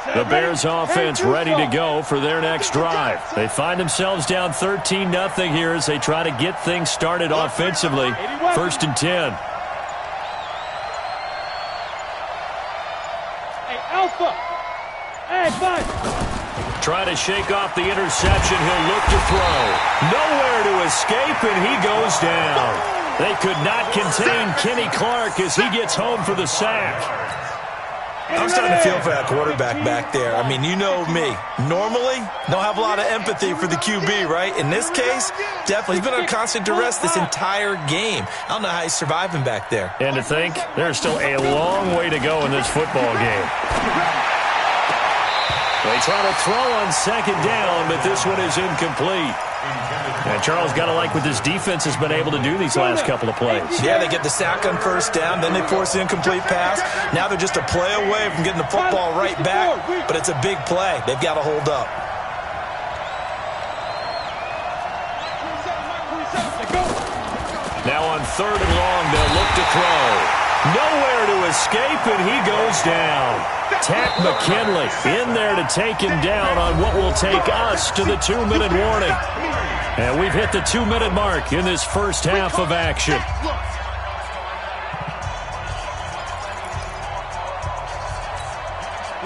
The Bears offense ready to go for their next drive. They find themselves down 13-0 here as they try to get things started offensively. 1st and 10. Hey, Alpha. Hey, bud. Try to shake off the interception. He'll look to throw. Nowhere to escape, and he goes down. They could not contain Kenny Clark as he gets home for the sack. I'm starting to feel for that quarterback back there. I mean, you know me. Normally, don't have a lot of empathy for the QB, right? In this case, definitely. He's been on constant duress this entire game. I don't know how he's surviving back there. And to think, there's still a long way to go in this football game. They try to throw on 2nd down, but this one is incomplete. And Charles got to like what this defense has been able to do these last couple of plays. Yeah, they get the sack on 1st down, then they force the incomplete pass. Now they're just a play away from getting the football right back, but it's a big play. They've got to hold up. Now on 3rd and long, they'll look to throw. Nowhere to escape, and he goes down. Tack McKinley in there to take him down on what will take us to the 2-minute warning. And we've hit the 2-minute mark in this first half of action.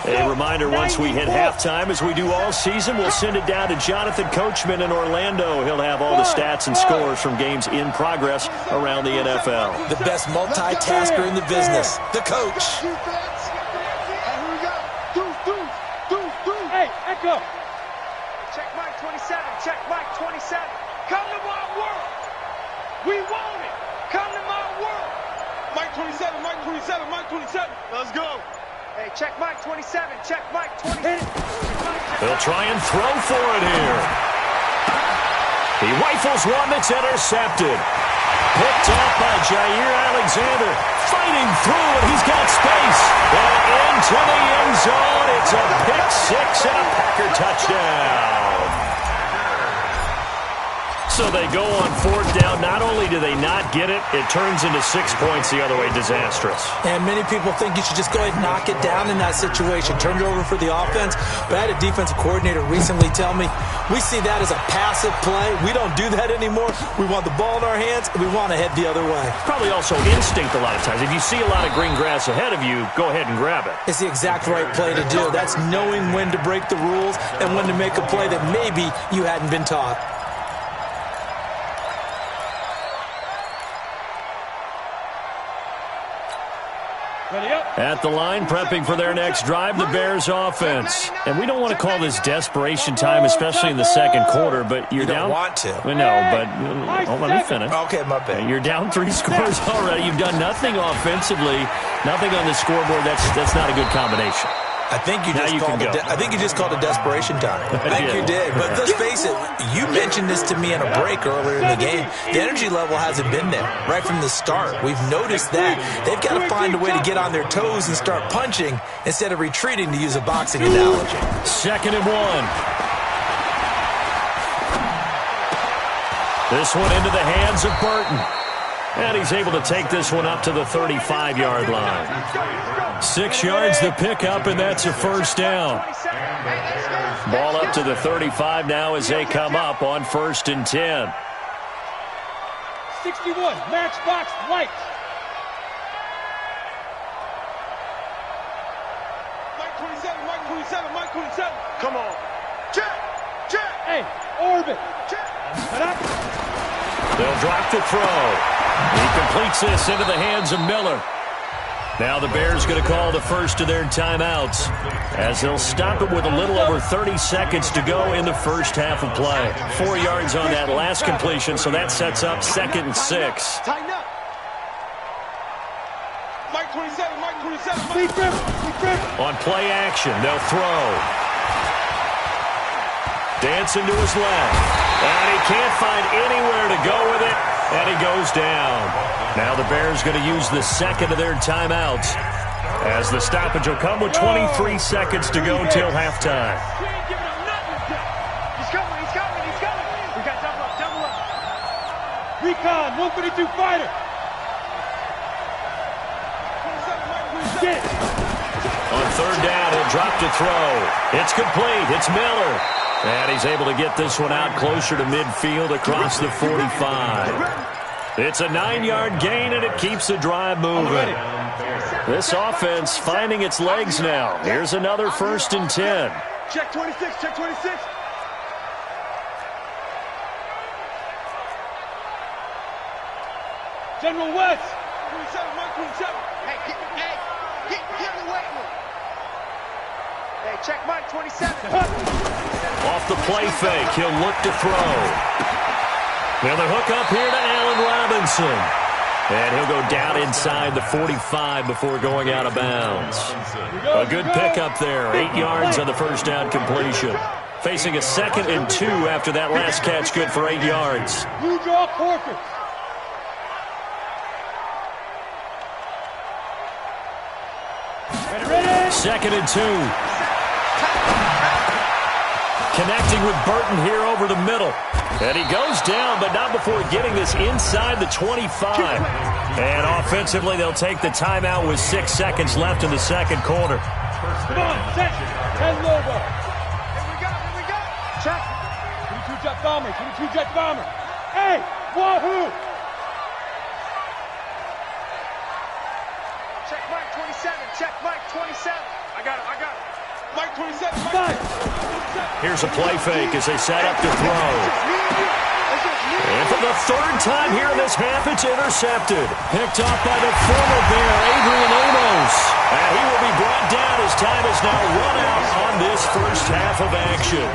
A reminder, once we hit halftime, as we do all season, we'll send it down to Jonathan Coachman in Orlando. He'll have all the stats and scores from games in progress around the NFL. The best multitasker in the business, the coach. Hey, Echo. Check Mike 27. Check Mike 27. Come to my world. We want it. Come to my world. Mike 27, Mike 27, Mike 27. Let's go. Hey, check Mike 27. Check Mike 27. They'll try and throw for it here. He rifles one that's intercepted. Picked off by Jair Alexander. Fighting through, and he's got space. And into the end zone. It's a pick six and a Packer touchdown. So they go on 4th down. Not only do they not get it, it turns into 6 points the other way. Disastrous. And many people think you should just go ahead and knock it down in that situation. Turn it over for the offense. But I had a defensive coordinator recently tell me, we see that as a passive play. We don't do that anymore. We want the ball in our hands, and we want to head the other way. Probably also instinct a lot of times. If you see a lot of green grass ahead of you, go ahead and grab it. It's the exact right play to do. That's knowing when to break the rules and when to make a play that maybe you hadn't been taught. At the line, prepping for their next drive, the Bears offense. And we don't want to call this desperation time, especially in the second quarter, but you're down. You don't want to. We know, but let me finish. Okay, my bad. You're down 3 scores already. You've done nothing offensively, nothing on the scoreboard. That's not a good combination. I think you just called it desperation time. I think you did. But let's face it, you mentioned this to me in a break earlier in the game. The energy level hasn't been there right from the start. We've noticed that. They've got to find a way to get on their toes and start punching instead of retreating, to use a boxing analogy. 2nd and 1. This one into the hands of Burton. And he's able to take this one up to the 35-yard line. 6 yards the pickup, and that's a 1st down. Ball up to the 35 now as they come up on 1st and 10. 61, matchbox lights. Mike 27, Mike 27, Mike 27. Come on. Check. Hey, orbit. Check. They'll drop the throw. He completes this into the hands of Miller. Now the Bears going to call the first of their timeouts as they'll stop it with a little over 30 seconds to go in the first half of play. 4 yards on that last completion, so that sets up 2nd and 6. Tighten up. Mike 27, Mike 27. On play action, they'll throw. Dancing to his left. And he can't find anywhere to go with it. And he goes down. Now the Bears going to use the second of their timeouts as the stoppage will come with 23 seconds to go till halftime. He's coming. We got double up. Recon, 152 fighter. Get it. On third down, he'll drop to throw. It's complete. It's Miller. And he's able to get this one out closer to midfield across the 45. It's a 9-yard gain, and it keeps the drive moving. This offense finding its legs now. Here's another 1st and 10. Check 26, check 26. General West. 27, Mike 27. Hey, get in the weight room. Hey, check Mike 27. Off the play fake, he'll look to throw. Now the hook up here to Allen Robinson. And he'll go down inside the 45 before going out of bounds. A good pickup there. 8 yards on the first down completion. Facing a 2nd and 2 after that last catch, good for 8 yards. Blue draw Corker. Ready? 2nd and 2. Connecting with Burton here over the middle. And he goes down, but not before getting this inside the 25. And offensively, they'll take the timeout with 6 seconds left in the second quarter. Come on, set. 10 Lobo. Here we go. Check. 22 jet bomber, 22 jet bomber. Hey, wahoo! Check Mike 27, check Mike 27. I got it. Mike 27, Mike 27. Here's a play fake as they set up to throw. And for the 3rd time here in this half, it's intercepted. Picked off by the former Bear, Adrian Amos. And he will be brought down as time is now run out on this first half of action.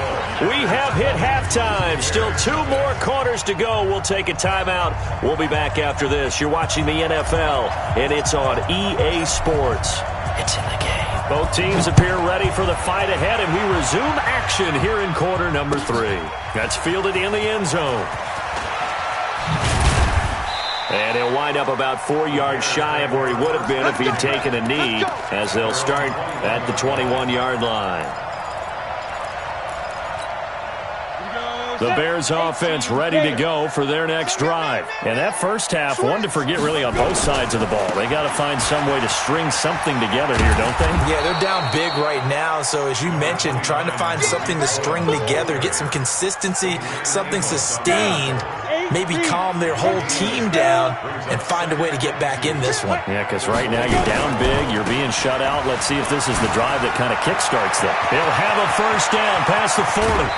We have hit halftime. Still 2 more quarters to go. We'll take a timeout. We'll be back after this. You're watching the NFL, and it's on EA Sports. It's in the game. Both teams appear ready for the fight ahead, and we resume action here in quarter number 3. That's fielded in the end zone. And he'll wind up about 4 yards shy of where he would have been if he had taken a knee, as they'll start at the 21-yard line. The Bears offense ready to go for their next drive. And that first half, one to forget really on both sides of the ball. They got to find some way to string something together here, don't they? Yeah, they're down big right now. So as you mentioned, trying to find something to string together, get some consistency, something sustained, maybe calm their whole team down and find a way to get back in this one. Yeah, because right now you're down big, you're being shut out. Let's see if this is the drive that kind of kickstarts them. They'll have a first down past the 40.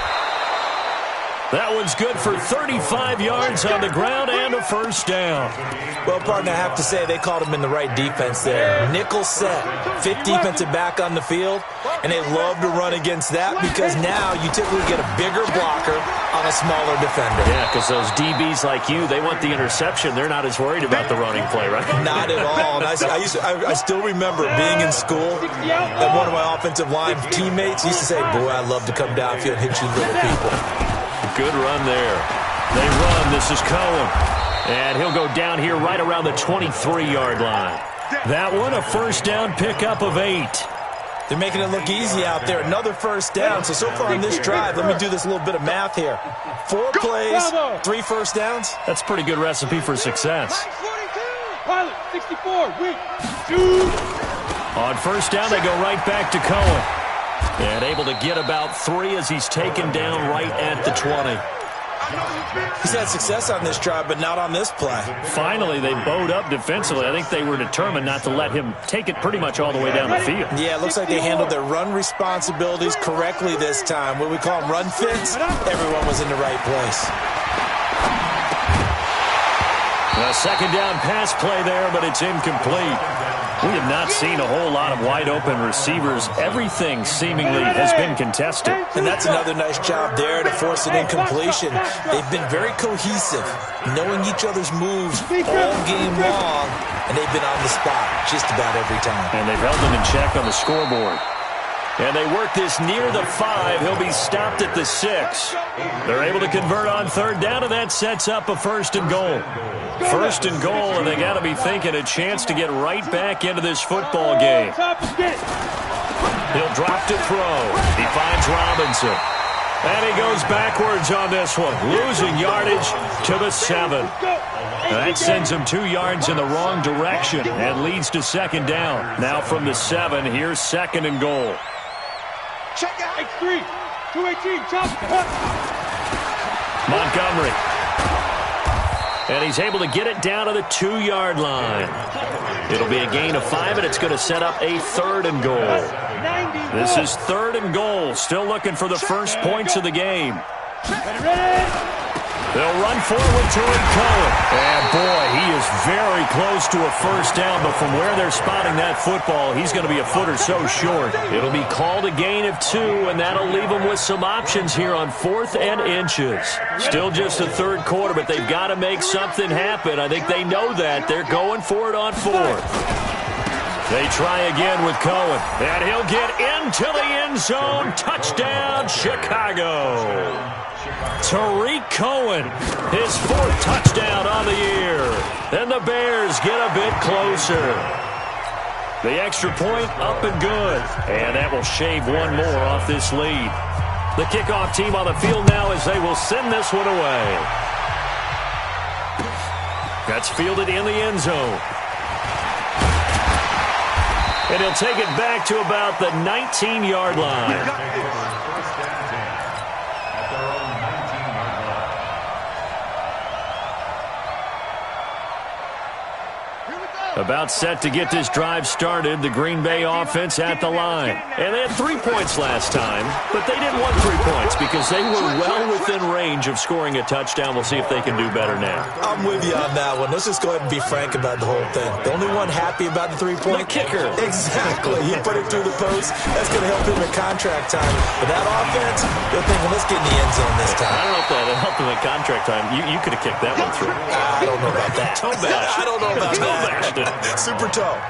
That one's good for 35 yards on the ground and a first down. Well, partner, I have to say they called him in the right defense there. Nickel set, 5th defensive back on the field, and they love to run against that because now you typically get a bigger blocker on a smaller defender. Yeah, because those DBs like you, they want the interception. They're not as worried about the running play, right? Not at all. And I still remember being in school, and one of my offensive line teammates used to say, boy, I love to come downfield and hit you little people. Good run there. They run. This is Cohen. And he'll go down here right around the 23-yard line. That one, a first down pickup of 8. They're making it look easy out there. Another first down. So far on this drive, let me do this little bit of math here. 4 plays, 3 first downs. That's a pretty good recipe for success. Pilot, 64, weak. 2. On first down, they go right back to Cohen. And able to get about 3 as he's taken down right at the 20. He's had success on this drive, but not on this play. Finally, they bowed up defensively. I think they were determined not to let him take it pretty much all the way down the field. Yeah, it looks like they handled their run responsibilities correctly this time. What we call them run fits, everyone was in the right place. A second down pass play there, but it's incomplete. We have not seen a whole lot of wide-open receivers. Everything seemingly has been contested. And that's another nice job there to force an incompletion. They've been very cohesive, knowing each other's moves all game long, and they've been on the spot just about every time. And they've held them in check on the scoreboard. And they work this near the 5. He'll be stopped at the 6. They're able to convert on third down, and that sets up a 1st and goal. 1st and goal, and they got to be thinking a chance to get right back into this football game. He'll drop to throw. He finds Robinson. And he goes backwards on this one, losing yardage to the 7. That sends him 2 yards in the wrong direction and leads to second down. Now from the 7, here's second and goal. Check out. X3. 218. Chop. Montgomery. And he's able to get it down to the 2-yard line. It'll be a gain of 5, and it's going to set up a third and goal. This is third and goal. Still looking for the first points of the game. They'll run forward to Cohen. And, boy, he is very close to a first down, but from where they're spotting that football, he's going to be a foot or so short. It'll be called a gain of 2, and that'll leave them with some options here on 4th and inches. Still just the third quarter, but they've got to make something happen. I think they know that. They're going for it on 4th. They try again with Cohen, and he'll get into the end zone. Touchdown, Chicago. Tariq Cohen, his 4th touchdown on the year. And the Bears get a bit closer. The extra point up and good. And that will shave one more off this lead. The kickoff team on the field now as they will send this one away. That's fielded in the end zone. And he'll take it back to about the 19-yard line. About set to get this drive started, the Green Bay offense at the line. And they had 3 points last time, but they didn't want 3 points because they were well within range of scoring a touchdown. We'll see if they can do better now. I'm with you on that one. Let's just go ahead and be frank about the whole thing. The only one happy about the 3-point? The kicker. Exactly. He put it through the post. That's going to help him in contract time. But that offense, they're thinking, let's get in the end zone this time. I don't know if that helped him in contract time. You could have kicked that one through. I don't know about that. Toe bash. I don't know about that. Super toe.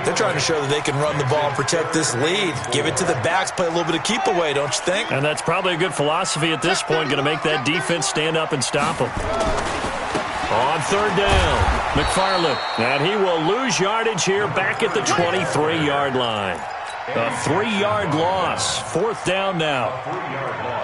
They're trying to show that they can run the ball and protect this lead. Give it to the backs, play a little bit of keep away, don't you think? And that's probably a good philosophy at this point, going to make that defense stand up and stop them. On third down, McFarland. And he will lose yardage here back at the 23-yard line. A 3-yard loss. 4th down now.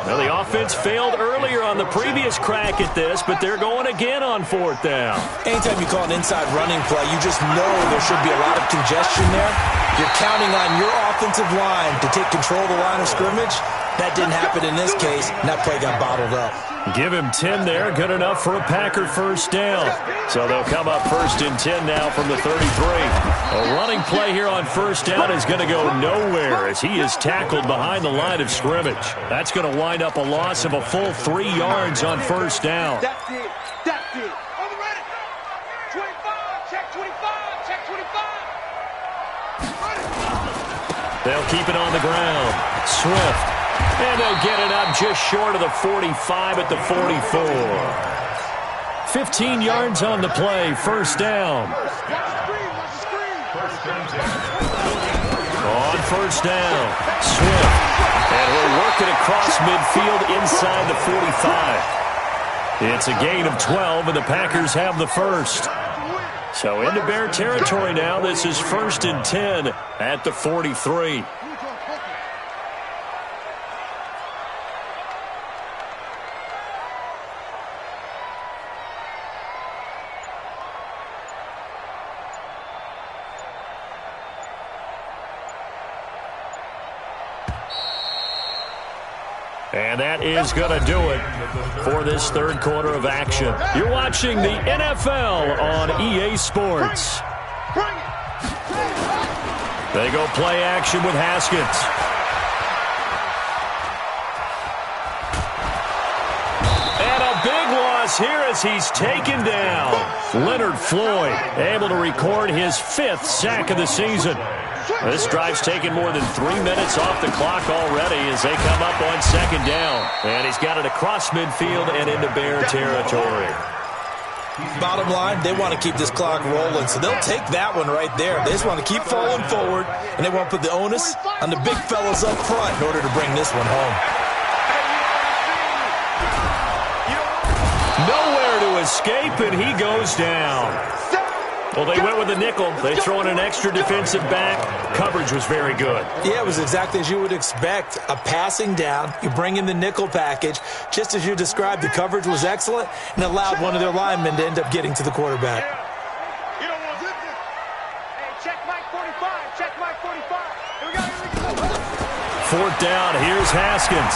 Now, the offense failed earlier on the previous crack at this, but they're going again on 4th down. Anytime you call an inside running play, you just know there should be a lot of congestion there. You're counting on your offensive line to take control of the line of scrimmage. That didn't happen in this case, and that play got bottled up. Give him 10 there. Good enough for a Packer first down. So they'll come up 1st and 10 now from the 33. A running play here on first down is going to go nowhere as he is tackled behind the line of scrimmage. That's going to wind up a loss of a full 3 yards on first down. That's it. That's it. On the ready. 25. Check 25. Check 25. They'll keep it on the ground. Swift. And they'll get it up just short of the 45 at the 44. 15 yards on the play. First down. On first down. Swift. And he'll work it across midfield inside the 45. It's a gain of 12, and the Packers have the first. So into Bear territory now. This is 1st and 10 at the 43. And that is going to do it for this third quarter of action. You're watching the NFL on EA Sports. They go play action with Haskins. And a big loss here as he's taken down. Leonard Floyd able to record his 5th sack of the season. This drive's taken more than 3 minutes off the clock already as they come up on second down. And he's got it across midfield and into Bear territory. Bottom line, they want to keep this clock rolling, so they'll take that one right there. They just want to keep falling forward, and they want to put the onus on the big fellas up front in order to bring this one home. Nowhere to escape, and he goes down. Well, they went with a nickel. They throw in an extra defensive back. Coverage was very good. Yeah, it was exactly as you would expect. A passing down. You bring in the nickel package. Just as you described, the coverage was excellent and allowed one of their linemen to end up getting to the quarterback. You don't want it. Hey, check Mike 45. Check Mike 45. Here we go. Fourth down. Here's Haskins.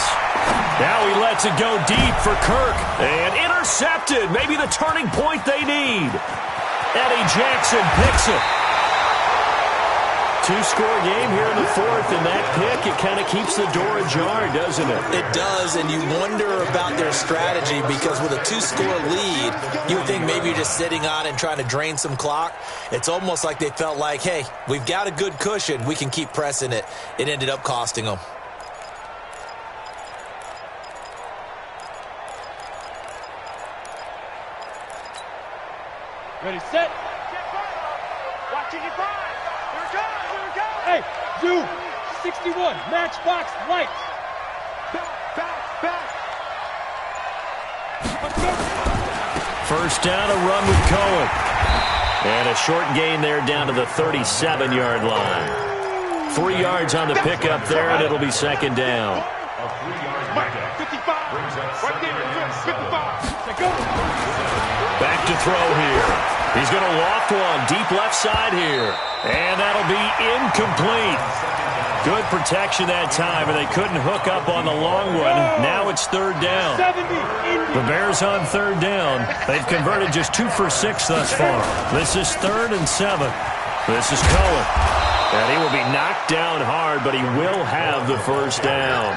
Now he lets it go deep for Kirk. And intercepted. Maybe the turning point they need. Eddie Jackson picks it. Two-score game here in the fourth, and that pick, it kind of keeps the door ajar, doesn't it? It does, and you wonder about their strategy because with a two-score lead, you would think maybe you're just sitting on and trying to drain some clock. It's almost like they felt like, hey, we've got a good cushion. We can keep pressing it. It ended up costing them. Ready, set. Watching your five. Here it comes. Here it comes. Hey, you. 61. Matchbox lights. Back. First down, a run with Cohen. And a short gain there down to the 37-yard line. 3 yards on the pickup there, and it'll be second down. 55. Right there. 55. Back to throw here. He's going to loft one deep left side here. And that'll be incomplete. Good protection that time, and they couldn't hook up on the long one. Now it's third down. The Bears on third down. They've converted just 2 for 6 thus far. This is 3rd and 7. This is Cohen. And he will be knocked down hard, but he will have the first down.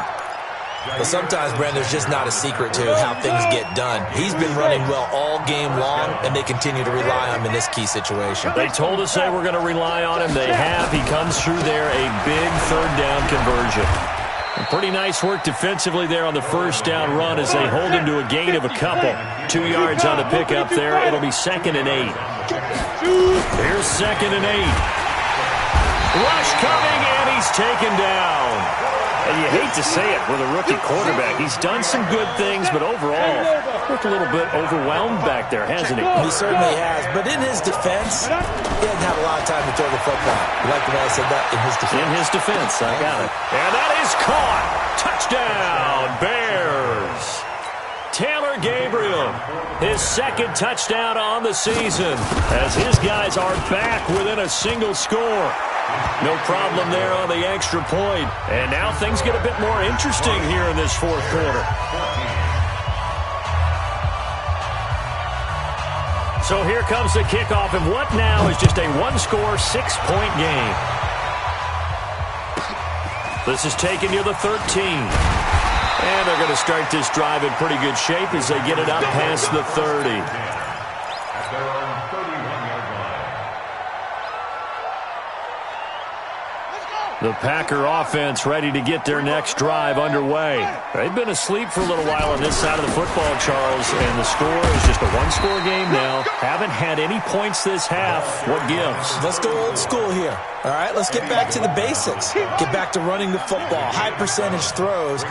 But sometimes, Brent, there's just not a secret to how things get done. He's been running well all game long, and they continue to rely on him in this key situation. They told us they were going to rely on him. They have. He comes through there, a big third down conversion. Pretty nice work defensively there on the first down run as they hold him to a gain of a couple. 2 yards on the pickup there. It'll be 2nd and 8. Here's 2nd and 8. Rush coming, and he's taken down. And you hate to say it with a rookie quarterback. He's done some good things, but overall, looked a little bit overwhelmed back there, hasn't he? He certainly has. But in his defense, he doesn't have a lot of time to throw the football. You like the way I said that? In his defense. In his defense, I got it. And that is caught. Touchdown, Bears. Taylor Gabriel, his 2nd touchdown on the season, as his guys are back within a single score. No problem there on the extra point. And now things get a bit more interesting here in this fourth quarter. So here comes the kickoff, and what now is just a one-score, 6-point game. This is taken near the 13. And they're going to start this drive in pretty good shape as they get it up past the 30. The Packer offense ready to get their next drive underway. They've been asleep for a little while on this side of the football, Charles, and the score is just a one-score game now. Haven't had any points this half. What gives? Let's go old school here. All right, let's get back to the basics. Get back to running the football, high percentage throws.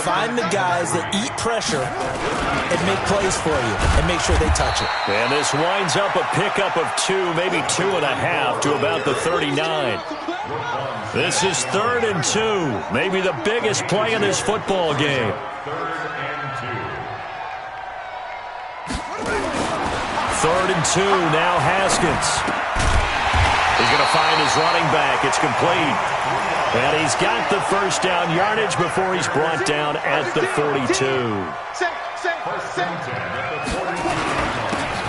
Find the guys that eat pressure and make plays for you and make sure they touch it. And this winds up a pickup of 2, maybe 2.5 to about the 39. This is 3rd and 2, maybe the biggest play in this football game. 3rd and 2, now Haskins. He's going to find his running back. It's complete. And he's got the first down yardage before he's brought down at the 42.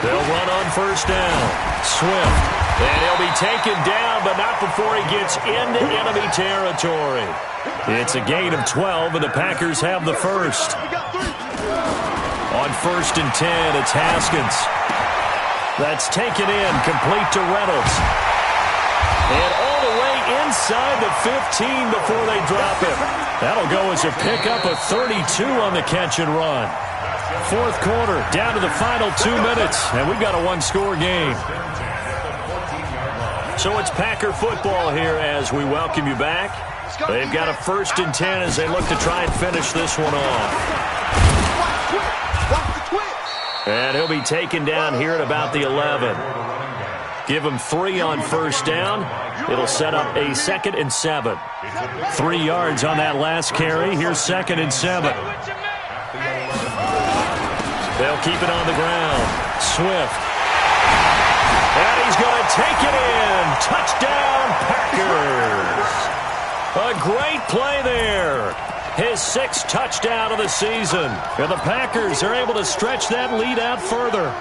They'll run on first down. Swift. And he'll be taken down, but not before he gets into enemy territory. It's a gain of 12, and the Packers have the first. On 1st and 10, it's Haskins. That's taken in, complete to Reynolds. And all the way inside the 15 before they drop him. That'll go as a pickup of 32 on the catch and run. Fourth quarter, down to the final 2 minutes, and we've got a one-score game. So it's Packer football here as we welcome you back. They've got a 1st and 10 as they look to try and finish this one off. And he'll be taken down here at about the 11. Give him 3 on first down. It'll set up a 2nd and 7. 3 yards on that last carry. Here's 2nd and 7. They'll keep it on the ground. Swift. And he's going to take it in. Touchdown, Packers. A great play there. His 6th touchdown of the season. And the Packers are able to stretch that lead out further.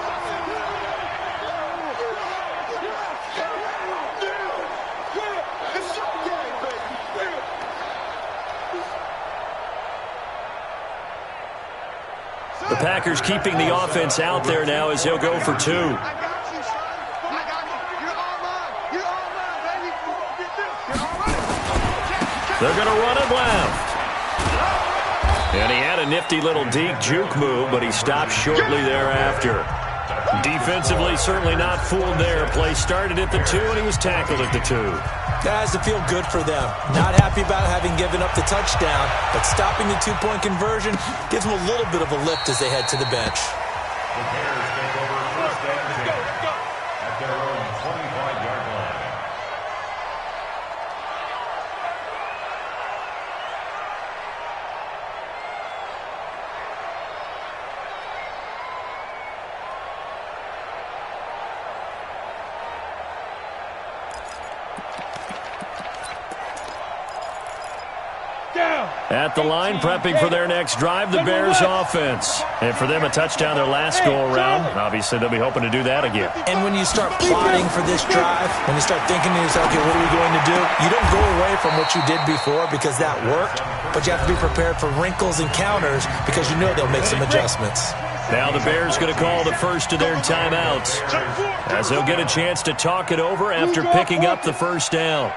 The Packers keeping the offense out there now as he'll go for 2. I got you, son. I got you. You're all mine. You're all mine, baby. You're all right. They're going to run it left. And he had a nifty little deep juke move, but he stopped shortly thereafter. Defensively, certainly not fooled there. Play started at the 2, and he was tackled at the 2. That has to feel good for them. Not happy about having given up the touchdown, but stopping the 2-point conversion gives them a little bit of a lift as they head to the bench. The Bears take over first and 10 at their own 25-yard line. At the line, prepping for their next drive, the Bears offense. And for them, a touchdown their last go-around. Obviously, they'll be hoping to do that again. And when you start plotting for this drive, when you start thinking to yourself, okay, what are we going to do? You don't go away from what you did before because that worked, but you have to be prepared for wrinkles and counters because you know they'll make some adjustments. Now the Bears going to call the first of their timeouts as they'll get a chance to talk it over after picking up the first down.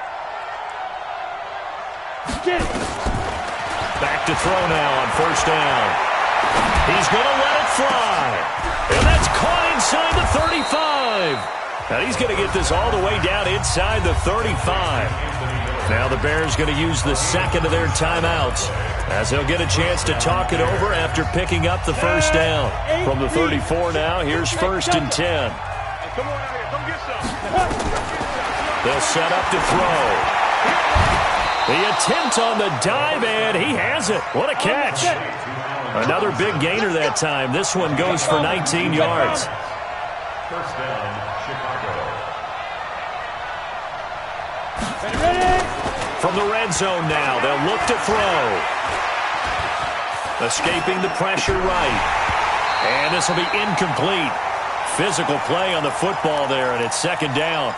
Back to throw now on first down. He's going to let it fly. And that's caught inside the 35. Now he's going to get this all the way down inside the 35. Now the Bears going to use the second of their timeouts as they'll get a chance to talk it over after picking up the first down. From the 34 now, here's 1st and 10. Come on out here. Come get some. They'll set up to throw. The attempt on the dive, and he has it. What a catch. Another big gainer that time. This one goes for 19 yards. First down, Chicago. From the red zone now, they'll look to throw. Escaping the pressure right. And this will be incomplete. Physical play on the football there, and it's 2nd down.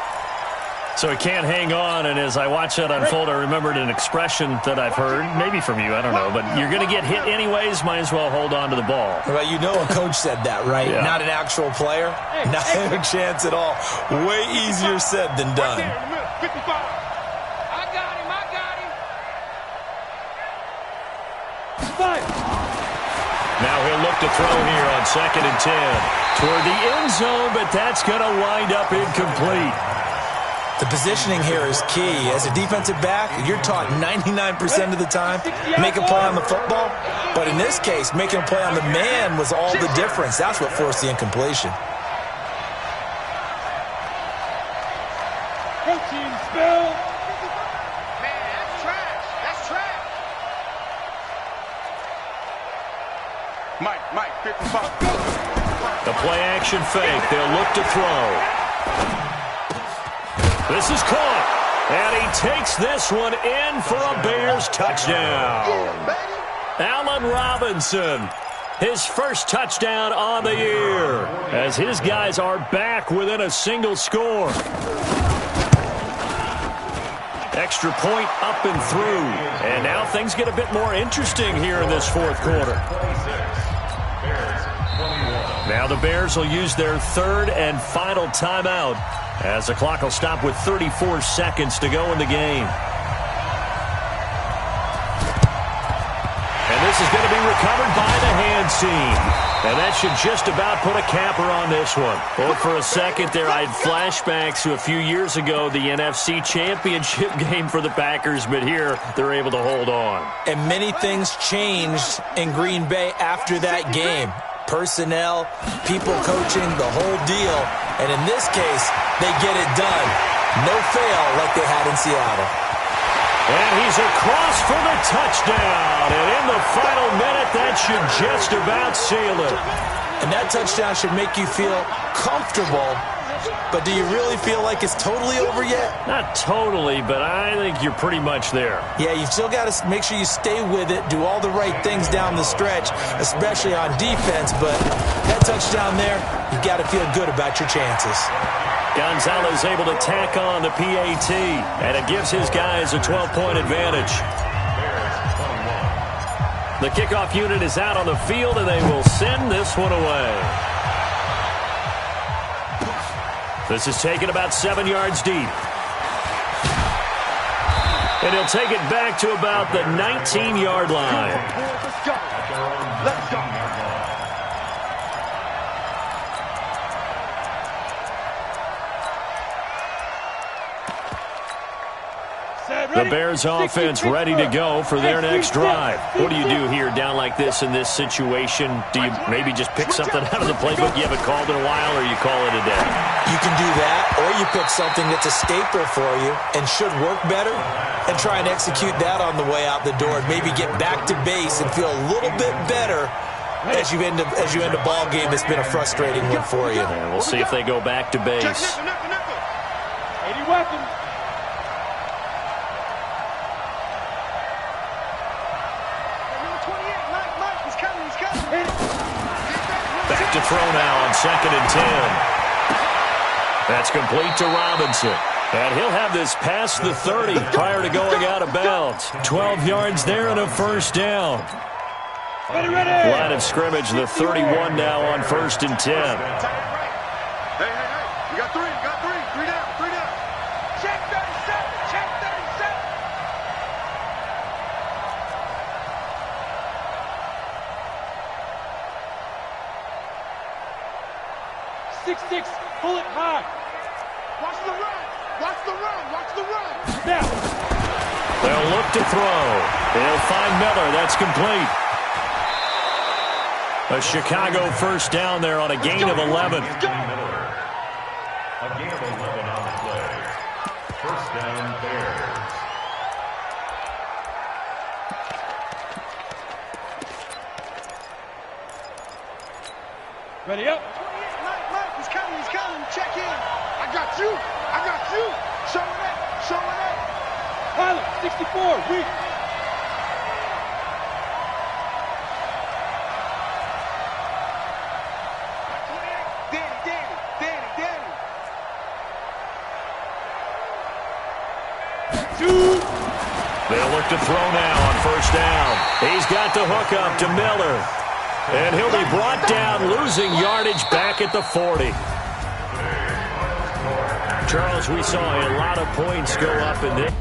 So he can't hang on, and as I watch that unfold, I remembered an expression that I've heard, maybe from you, I don't know, but you're going to get hit anyways, might as well hold on to the ball. Well, you know a coach said that, right? Yeah. Not an actual player. Not a chance at all. Way easier said than done. 55. I got him. I got him. Five. Now he'll look to throw here on 2nd and 10. Toward the end zone, but that's going to wind up incomplete. The positioning here is key. As a defensive back, you're taught 99% of the time, make a play on the football. But in this case, making a play on the man was all the difference. That's what forced the incompletion. Protein spill. Man, that's trash. That's trash. Mike, 55. The play action fake. They'll look to throw. This is caught, and he takes this one in for a Bears touchdown. Allen Robinson, his first touchdown on the year, as his guys are back within a single score. Extra point up and through, and now things get a bit more interesting here in this 4th quarter. Now the Bears will use their 3rd and final timeout, as the clock will stop with 34 seconds to go in the game. And this is going to be recovered by the hands team. And that should just about put a capper on this one. Well, for a second there, I had flashbacks to a few years ago, the NFC Championship game for the Packers, but here they're able to hold on. And many things changed in Green Bay after that game. personnel, people coaching, the whole deal. And in this case, they get it done. No fail like they had in Seattle. And he's across for the touchdown. And in the final minute, that should just about seal it. And that touchdown should make you feel comfortable. But do you really feel like it's totally over yet? Not totally, but I think you're pretty much there. Yeah, you've still got to make sure you stay with it, do all the right things down the stretch, especially on defense. But that touchdown there, you've got to feel good about your chances. Gonzalez able to tack on the PAT, and it gives his guys a 12-point advantage. The kickoff unit is out on the field, and they will send this one away. This is taken about 7 yards deep. And he'll take it back to about the 19-yard line. Let's go. Let's go. The Bears offense ready to go for their next drive. What do you do here down like this in this situation? Do you maybe just pick something out of the playbook you haven't called in a while, or you call it a day? You can do that, or you pick something that's a staple for you and should work better and try and execute that on the way out the door and maybe get back to base and feel a little bit better as you end a ball game that's been a frustrating one for you. And we'll see if they go back to base. 80 weapons. Back to throw now on 2nd and 10. That's complete to Robinson. And he'll have this past the 30 prior to going out of bounds. 12 yards there and a first down. Ready, ready. Line of scrimmage, the 31 now on 1st and 10. Hey. You got three. Three down. Check 37. Check 37. 6-6, pull it high. Watch the run. Now. They'll look to throw. They'll find Miller. That's complete. A Chicago first down there on a gain of 11. A gain of 11 on the play. First down, Bears. Ready up. Mike, he's coming. Check in. I got you. Showing up. Pilot, 64, weak. Danny. They'll look to throw now on first down. He's got the hook up to Miller. And he'll be brought down, losing yardage back at the 40. Charles, we saw a lot of points go up in this.